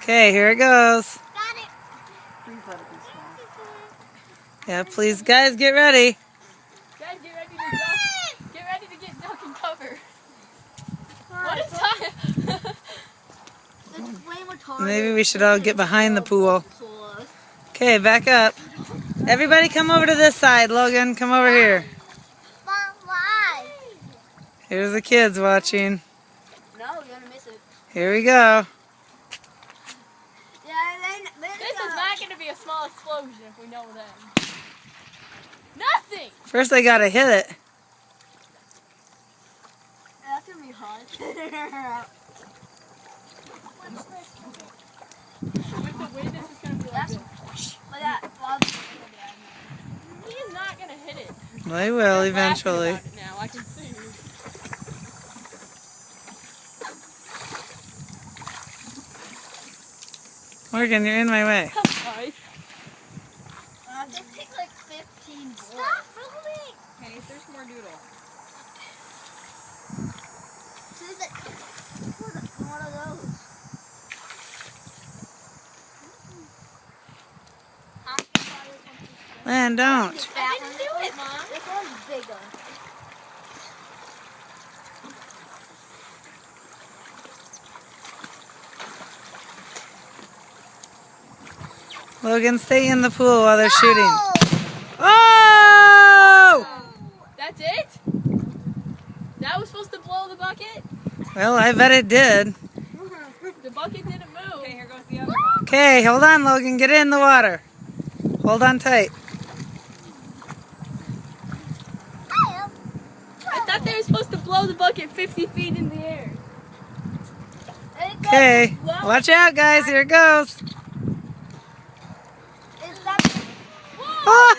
Okay, here it goes. Got it. Please let it be small. Yeah, please, guys, get ready. Guys, get ready to duck. Get ready to get duck and cover. What is time? It's way much harder. Maybe we should all get behind the pool. Okay, back up. Everybody come over to this side. Logan, come over here. Why? Here's the kids watching. No, you're gonna miss it. Here we go. Yeah, This is not going to be a small explosion if we know that. Nothing! First, I gotta hit it. That's gonna be hot. With the wind, this is going to be like this. He is not going to hit it. They will eventually. About it now, I can see. Morgan, you're in my way. I'm sorry. This takes like 15 bullets. Stop moving! Okay, there's more doodle. So there's like one of those. Man, don't. I didn't do it, Mom. This one's bigger. Logan, stay in the pool while they're shooting. Oh! Oh! That's it? That was supposed to blow the bucket? Well, I bet it did. The bucket didn't move. Okay, here goes the other one. Okay, hold on, Logan. Get in the water. Hold on tight. I thought they were supposed to blow the bucket 50 feet in the air. Okay, watch out, guys. Here it goes. Is that... Oh!